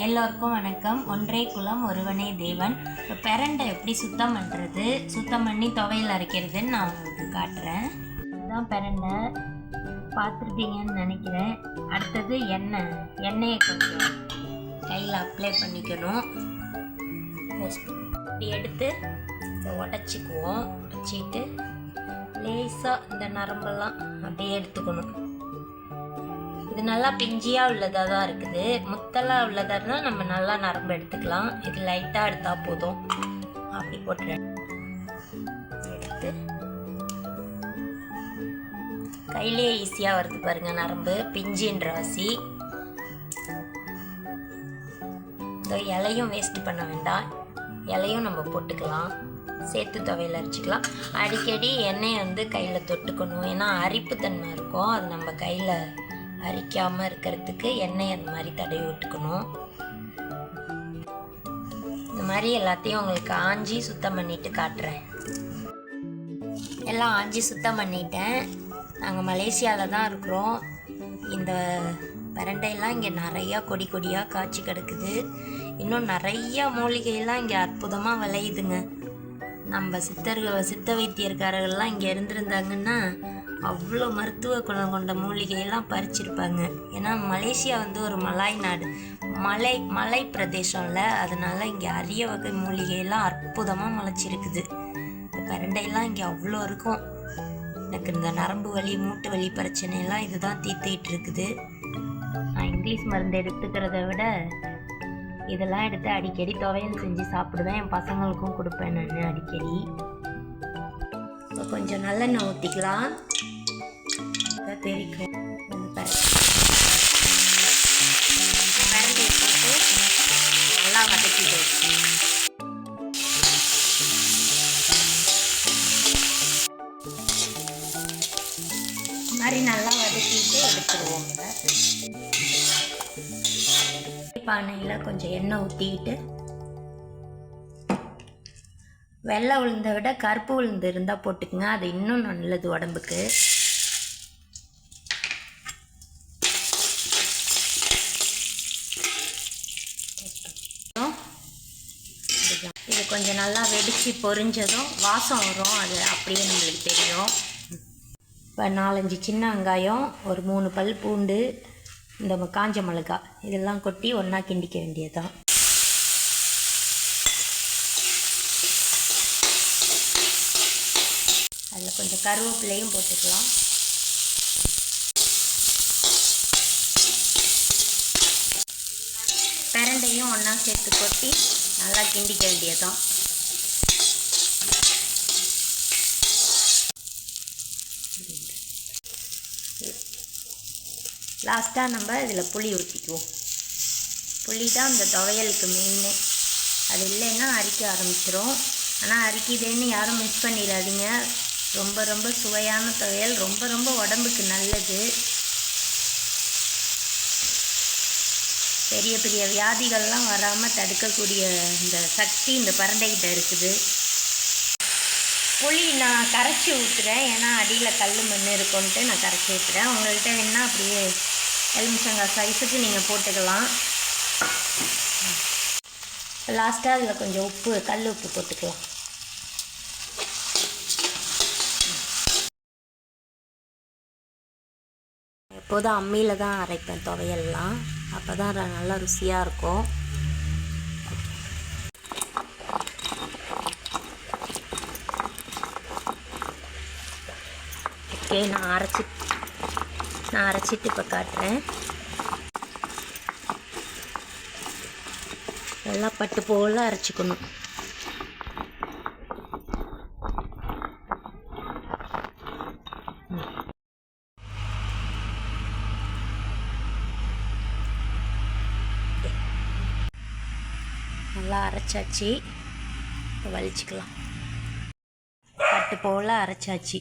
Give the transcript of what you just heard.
எல்லோருக்கும் வணக்கம். ஒன்றே குலம் ஒருவனே தேவன். இப்போ பிரண்டை எப்படி சுத்தம் பண்ணுறது, சுத்தம் பண்ணி துவையல் அரைக்கிறதுன்னு நான் உங்களுக்கு காட்டுறேன். இதுதான் பிரண்டை, பார்த்துருப்பீங்கன்னு நினைக்கிறேன். அடுத்தது எண்ணெயை கொஞ்சம் கையில் அப்ளை பண்ணிக்கணும். இப்படி எடுத்து இதை உடச்சிக்குவோம். உடச்சிட்டு லேசாக இந்த நரம்பெல்லாம் அப்படியே எடுத்துக்கணும். இது நல்லா பிஞ்சியாக உள்ளதாக தான் இருக்குது. முத்தலாக உள்ளதாக இருந்தால் நம்ம நல்லா நரம்பு எடுத்துக்கலாம். இது லைட்டாக எடுத்தால் போதும். அப்படி போட்டுறேன். எடுத்து கையிலே ஈஸியாக வருது பாருங்கள் நரம்பு, பிஞ்சின்ற வாசி. இந்த இலையும் வேஸ்ட் பண்ண வேண்டாம், இலையும் நம்ம போட்டுக்கலாம், சேர்த்து துவையல் அரைச்சிக்கலாம். அடிக்கடி எண்ணெயை கையில் தொட்டுக்கணும், ஏன்னா அரிப்புத்தன்மை இருக்கும். அது நம்ம கையில் அரிக்காமல் இருக்கிறதுக்கு எண்ணெய் அந்த மாதிரி தடவி விட்டுக்கணும். இந்த மாதிரி எல்லாத்தையும் உங்களுக்கு ஆஞ்சி சுத்தம் பண்ணிட்டு காட்டுறேன். எல்லாம் ஆஞ்சி சுத்தம் பண்ணிட்டேன். நாங்கள் மலேசியாவில் தான் இருக்கிறோம். இந்த பிரண்டையெல்லாம் இங்கே நிறையா கொடி கொடியாக காய்ச்சி கிடக்குது. இன்னும் நிறையா மூலிகையெல்லாம் இங்கே அற்புதமாக விளையுதுங்க. நம்ம சித்த வைத்தியர்காரர்கள்லாம் இங்கே இருந்திருந்தாங்கன்னா அவ்வளோ மருத்துவ குணம் கொண்ட மூலிகையெல்லாம் பறிச்சிருப்பாங்க. ஏன்னா மலேசியா ஒரு மலாய் நாடு, மலை பிரதேசம்ல, அதனால இங்கே அரிய வகை மூலிகையெல்லாம் அற்புதமாக முளைச்சிருக்குது. இந்த பிரண்டையெல்லாம் இங்கே அவ்வளோ இருக்கும். எனக்கு இந்த நரம்பு வலி, மூட்டு வலி பிரச்சனையெல்லாம் இதுதான் தீர்த்துக்கிட்டு இருக்குது. நான் இங்கிலீஷ் மருந்து எடுத்துக்கிறத விட இதெல்லாம் எடுத்து அடிக்கடி துவையல் செஞ்சு சாப்பிடுவேன். என் பசங்களுக்கும் கொடுப்பேன் நான் அடிக்கடி. இப்போ கொஞ்சம் நல்லெண்ணெய் ஊற்றிக்கலாம். தெரிக்கும் பிரண்டையை போட்டு நல்லா வதக்கிடும். மாதிரி நல்லா வதக்கிட்டு எடுத்துருவோங்க. பானையில் கொஞ்சம் எண்ணெய் ஊற்றிக்கிட்டு, வெள்ளை உளுந்தை விட கருப்பு உளுந்து இருந்தால் போட்டுக்குங்க, அது இன்னும் நல்லது உடம்புக்கு. இது கொஞ்சம் நல்லா வெடித்து பொரிஞ்சதும் வாசம் வரும், அது அப்படியே நம்மளுக்கு தெரியும். இப்போ 4-5 சின்ன வெங்காயம், ஒரு 3 பல் பூண்டு, இந்த காஞ்ச மிளகாய் இதெல்லாம் கொட்டி ஒன்றா கிண்டிக்க வேண்டியதுதான். அதில் கொஞ்சம் கருவேப்பிலையும் போட்டுக்கலாம். பிரண்டையும் ஒன்றா சேர்த்து கொட்டி நல்லா கிண்டிக்க வேண்டியதுதான். லாஸ்ட்டாக நம்ம இதில் புளி ஊற்றிக்குவோம். புளி தான் இந்த துவையலுக்கு மெயினே. அது இல்லைன்னா அரிக்க ஆரம்பிச்சிடும். ஆனால் அரிக்குதுன்னு யாரும் மிஸ் பண்ணிடாதீங்க. ரொம்ப ரொம்ப சுவையான துவையல், ரொம்ப ரொம்ப உடம்புக்கு நல்லது. பெரிய பெரிய வியாதிகள்லாம் வராமல் தடுக்கக்கூடிய இந்த சக்தி இந்த பிரண்டைக்கிட்ட இருக்குது. புளி நான் கரைச்சி ஊற்றுறேன், ஏன்னா அடியில் கல் மண் இருக்குன்ட்டு நான் கரைச்சி ஊற்றுறேன். உங்கள்கிட்ட வேணா அப்படியே எலுமிச்சங்காய் சைஸுக்கு நீங்கள் போட்டுக்கலாம். லாஸ்ட்டாக அதில் கொஞ்சம் உப்பு, கல் உப்பு போட்டுக்கலாம். எப்போதும் அம்மியில் தான் அரைப்பேன் துவையல்லாம், அப்போ தான் நல்லா ருசியாக இருக்கும். ஓகே, நான் அரைச்சிட்டு இப்போ காட்டுறேன். நல்லா பட்டு போல் அரைச்சிக்கணும். நல்லா அரைச்சாச்சு, வலிச்சுக்கலாம். பட்டு போல் அரைச்சாச்சு.